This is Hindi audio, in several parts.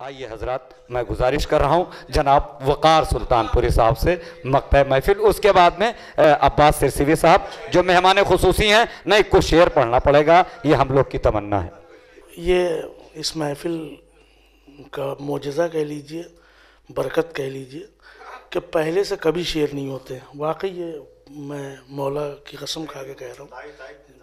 आइए हजरत, मैं गुजारिश कर रहा हूँ जनाब वक़ार सुल्तानपुरी साहब से मक़ता महफिल, उसके बाद में अब्बास सिरसिवी साहब जो मेहमान खुसूसी हैं, नहीं कुछ शेर पढ़ना पड़ेगा, ये हम लोग की तमन्ना है। ये इस महफिल का मोजज़ा कह लीजिए, बरकत कह लीजिए कि पहले से कभी शेर नहीं होते। वाकई ये मैं मौला की कसम खा के कह रहा हूँ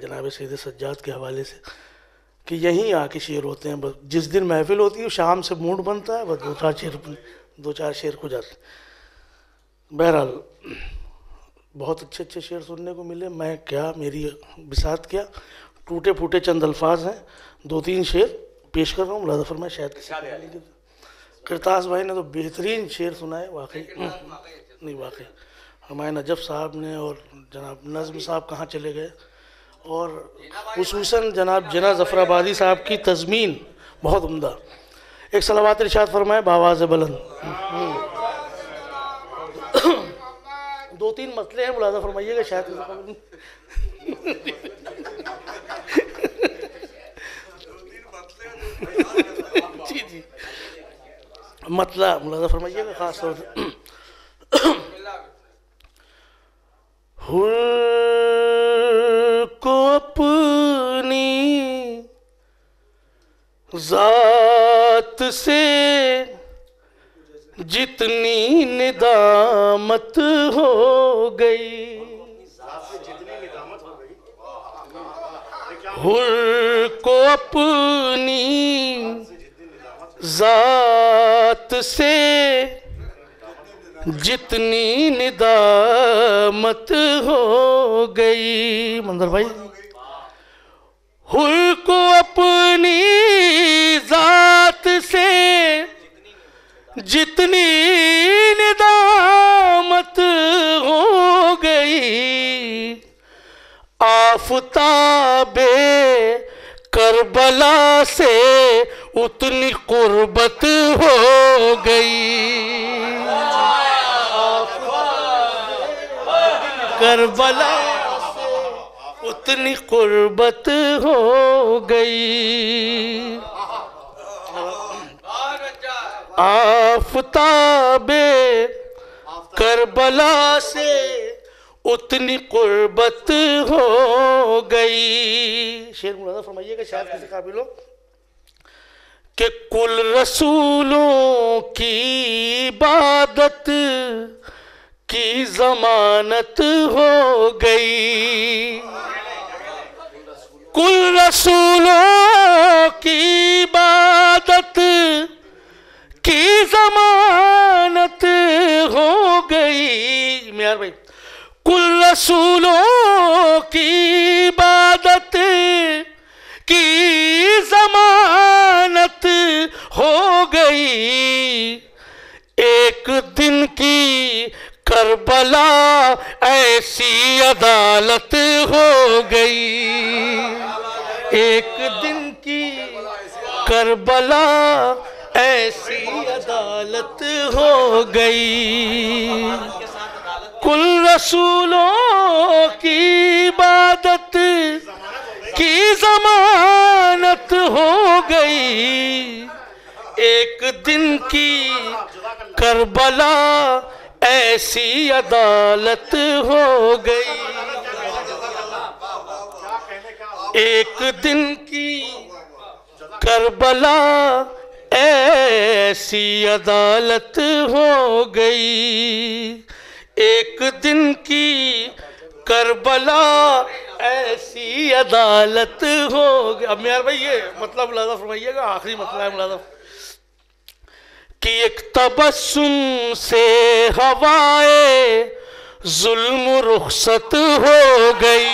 जनाब सैयद सज्जाद के हवाले से कि यहीं आके शेर होते हैं। बस जिस दिन महफिल होती है शाम से मूड बनता है, बस दो चार शेर हो जाते। बहरहाल बहुत अच्छे अच्छे शेर सुनने को मिले। मैं क्या, मेरी बिसात क्या, टूटे फूटे चंद अल्फाज हैं, 2-3 शेर पेश कर रहा हूँ। मुलाज़ा फरमाए शायद करतास भाई ने तो बेहतरीन शेर सुनाए वाकई। नहीं वाकई हमारे नजफ़ साहब ने और जनाब नज़्म साहब कहाँ चले गए, और खुसूसन जनाब जना ज़फ़राबादी साहब की तज़मीन बहुत उम्दा। एक सलावत इरशाद फरमाए बावाज़ बुलंद। 2-3 मसले हैं, मुलाज़ा फरमाइएगा शायद। जी जी मतलब मुलाज़ा फरमाइएगा ख़ास तौर से। को अपनी ज़ात से जितनी निदामत हो गई, हुर को अपनी ज़ात से जितनी निदामत हो गई। मंदर भाई, हुर को अपनी ज़ात से जितनी निदामत हो गई, आफ़ताबे करबला से उतनी कुर्बत हो गई। करबला से उतनी कुर्बत हो गई। आफ़ताबे करबला से उतनी कुर्बत हो गई। शेर मुलाज़ा फरमाइएगा शायद किसी काबिल हो कि कुल रसूलों की इबादत की ज़मानत हो गई। कुल रसूलों की इबादत की ज़मानत हो गई। मियार भाई, कुल रसूलों की इबादत की ज़मानत हो गई। एक दिन की करबला ऐसी अदालत हो गई। एक दिन की करबला ऐसी अदालत हो गई। कुल रसूलों की इबादत की ज़मानत हो गई। एक दिन की करबला ऐसी अदालत हो गई। एक दिन की करबला ऐसी अदालत हो गई। एक दिन की करबला ऐसी अदालत हो गई। अब मेरे भाई ये मतलब मुलाज़ा फरमाइएगा, आखिरी मतलब है मुलाज़ा कि एक तबस्सुम से हवाए जुल्म रुखसत हो गई।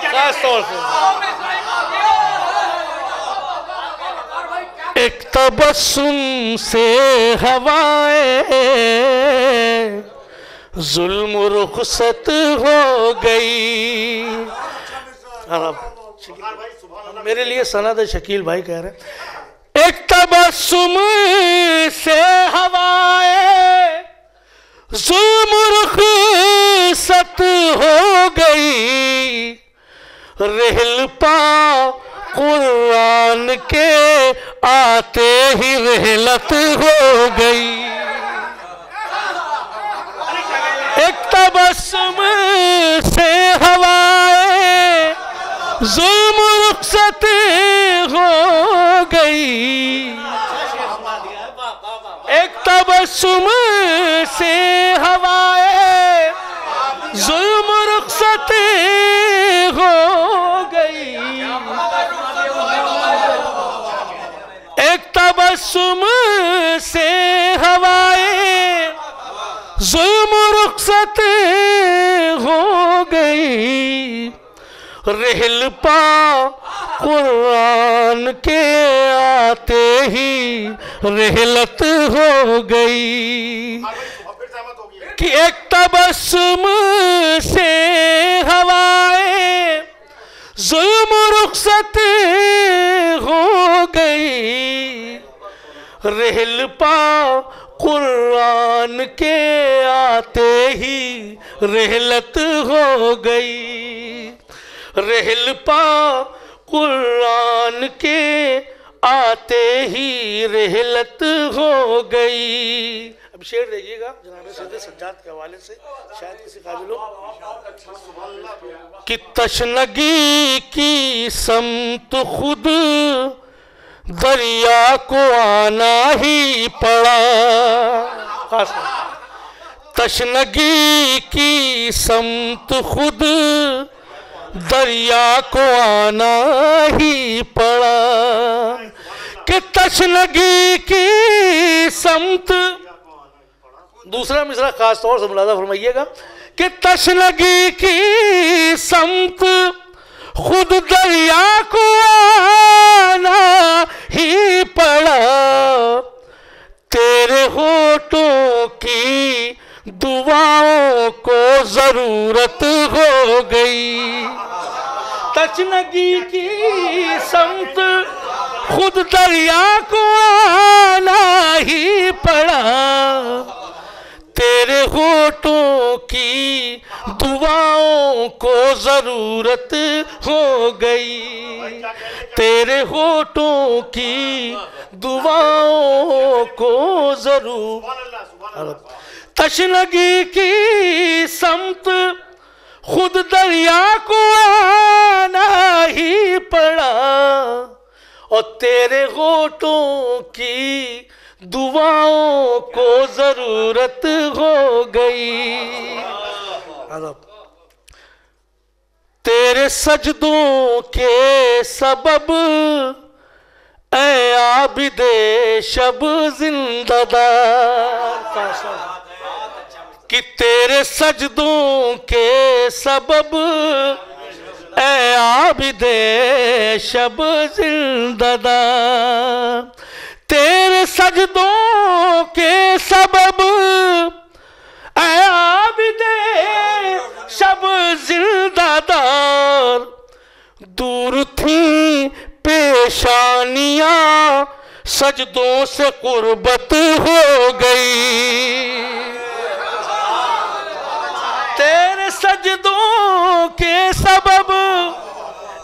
खास तौर से एक तबस्सुम से हवाए जुल्म रुखसत हो गई। मेरे लिए सनद शकील भाई कह रहे हैं, एक तबस्सुम से हवाए जुल्म रुखसत हो गई। रहल पा कुरान के आते ही रहलत हो गई। एक तबस्सुम से हवाएं जुल्म रुखसत हो गई। एक तबस्सुम से हवाएं जुल्म रुखसत हो गई। एक तबस्सुम से हवाएं जुल्म रुखसत हो गई। रहल पा कुरान के आते ही रहलत हो गई। कि एक तबस्सुम से हवाएं जुल्म रुखसत हो गई। रहल पा कुरान के आते ही रहलत हो गई। रहल पा कुरान के आते ही रहलत हो गई। अब शेर देखिएगा जनाब सैयद सज्जाद के हवाले से, शायद किसी काबिल हो। कि तशनगी की समत खुद दरिया को आना ही पड़ा। तशनगी की समत खुद दरिया को आना ही पड़ा। कि तशनगी की समत, दूसरा मिसरा खास तौर से मुलाजा फरमाइएगा। कि तशनगी की समत खुद दरिया को आना ही पड़ा। तेरे होठों की दुआओं को जरूरत हो गई। तशनगी की समत खुद दरिया को आना ही पड़ा। तेरे होठों की दुआओं को जरूरत हो गई। तेरे होठों की दुआओं को जरूर। तशनगी की समत खुद दरिया को आना ही पड़ा। और तेरे होठों की दुआओं को जरूरत हो गई। तेरे सजदों के सबब ऐ आबिदे शब जिंददा। कि तेरे सजदों के सबब ऐ आबिदे शब जिंददा। तेरे सजदों के सबब ऐ आबिदे शब जिंदादार। दूर थी पेशानियां सजदों से कुर्बत हो गई। तेरे सजदों के सबब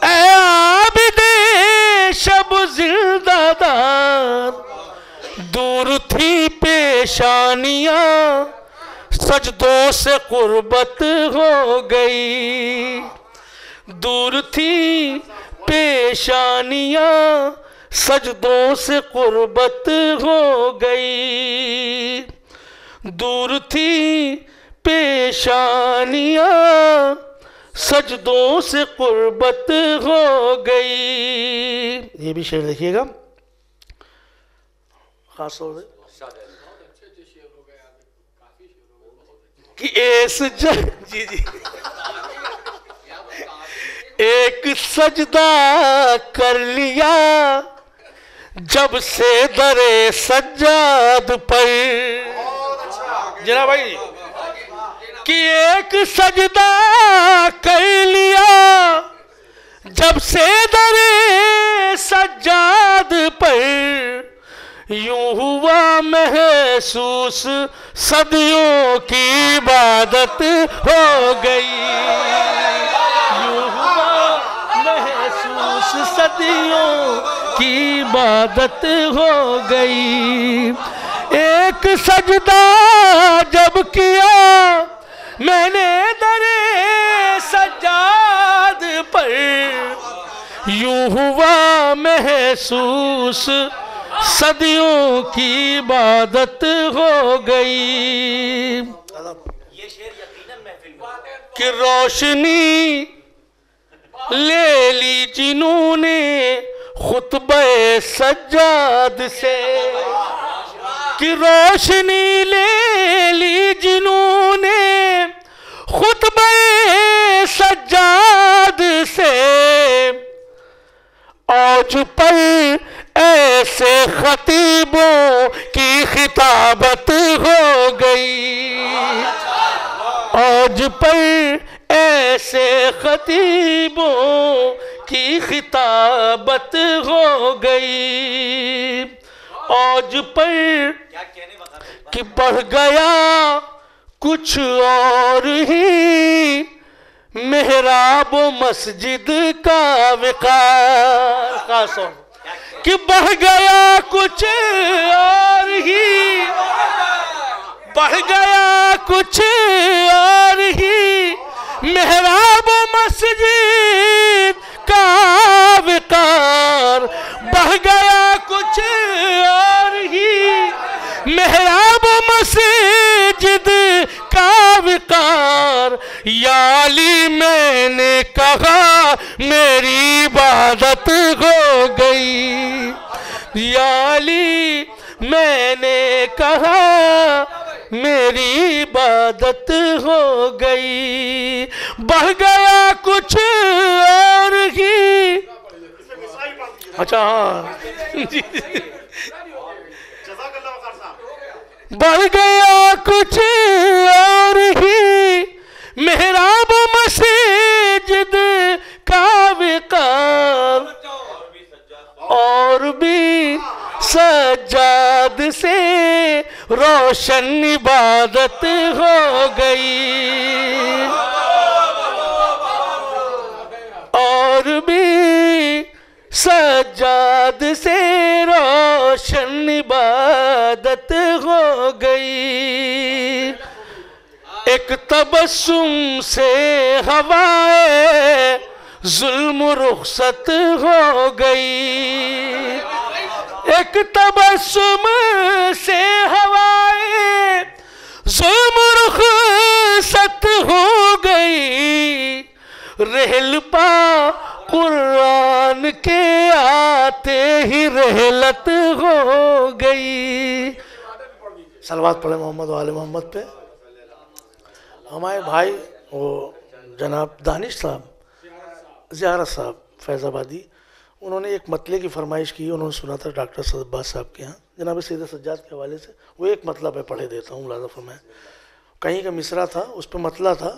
ऐ आबिदे शब जिंदादार। दूर थी पेशानियां सजदों से कुर्बत हो गई। दूर थी पेशानियां सजदों से कुर्बत हो गई। दूर थी पेशानियां सजदों से कुर्बत हो गई। ये भी शेर देखिएगा खास तौर से। कि जी जी एक सजदा कर लिया जब से दरे सज्जाद पर। जना भाई कि एक सजदा कर लिया जब से दरे सज्जाद पर। यूं हुआ महसूस सदियों की इबादत हो गई। यूं हुआ महसूस सदियों की इबादत हो गई। एक सजदा जब किया मैंने दरे सज्जाद पर, यूं हुआ महसूस सदियों की इबादत हो गई। कि रोशनी ले ली जिन्होंने खुतबे सज्जाद से, कि रोशनी ले ली जिन्होंने खुतबे सज्जाद से, औज पर ऐसे खतीबों की खिताबत हो गई। औज पर ऐसे खतीबों की खिताबत हो गई। औज पर कि बढ़ गया कुछ और ही मेहराब मस्जिद का विकार, खासो कि बढ़ गया कुछ और ही, बढ़ गया कुछ और ही मेहराब मस्जिद का विकार। बढ़ गया कुछ और ही मेहराब मस्जिद का विकार। या अली मैंने कहा मेरी इबादत हो गई। या अली मैंने कहा मेरी इबादत हो गई। बढ़ गया कुछ और ही। अच्छा हाँ बढ़ गया कुछ और ही मेहराब मस्जिद का विकार। और भी सज्जाद से रोशन इबादत हो गई। और भी सज्जाद से रोशन इबादत हो गई। एक तबस्सुम से हवाए जुल्म रुखसत हो गई। एक तबस्सुम से हवाए जुल्म रुखसत हो गई। रहल पा कुरान के आते ही रहलत हो गई। सलवात पढ़े मोहम्मद वाले मोहम्मद पे। हमारे भाई वो जनाब दानिश साहब, ज़ियारत साहब फैज़ाबादी, उन्होंने एक मतले की फरमाइश की। उन्होंने सुना था डॉक्टर सदब्बास साहब के यहाँ जनाब सैयद सज्जाद के हवाले से। वो एक मतलब है पढ़े देता हूँ। मुलाज़ा फरमाए कहीं का मिसरा था, उस पर मतला था।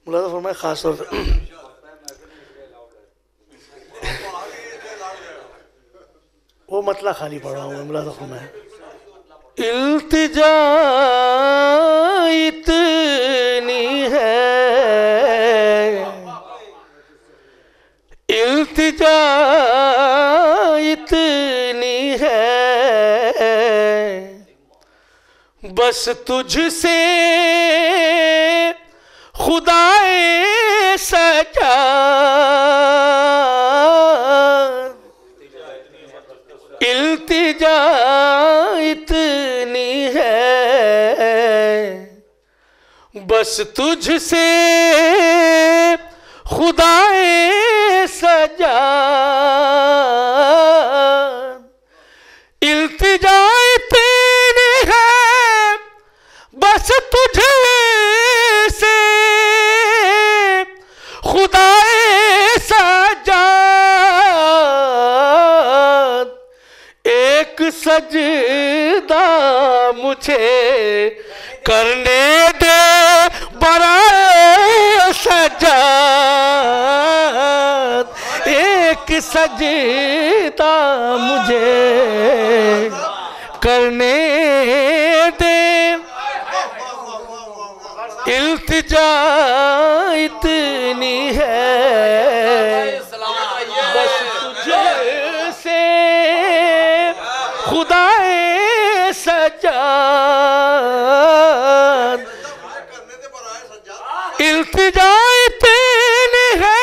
मुलाज़ा फरमाए ख़ास तौर से वो मतला खाली पढ़ रहा हूँ। मुलाज़ा फरमाए इल्तिजा इतनी है, इल्तिजा इतनी है, बस तुझसे खुदाए सजा। इल्तिजा इतनी है, बस तुझसे खुदाए सजा। इल्तिजा इतनी है, बस तुझसे खुदाए सजा। एक सजदा मुझे करने दे बराए सज्जाद। एक सजदा मुझे करने दे, इल्तिजा इतनी है, बस सजाद, इल्तिजाए तेरी है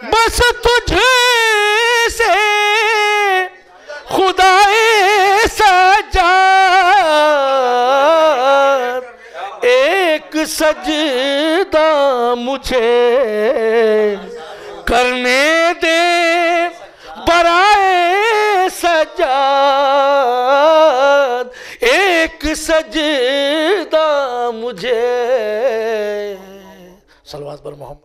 बस तुझे से खुदाए सजाद, एक सजदा मुझे करने दे बराए सजाद, एक सजदा मुझे। सलवात पर मोहम्मद।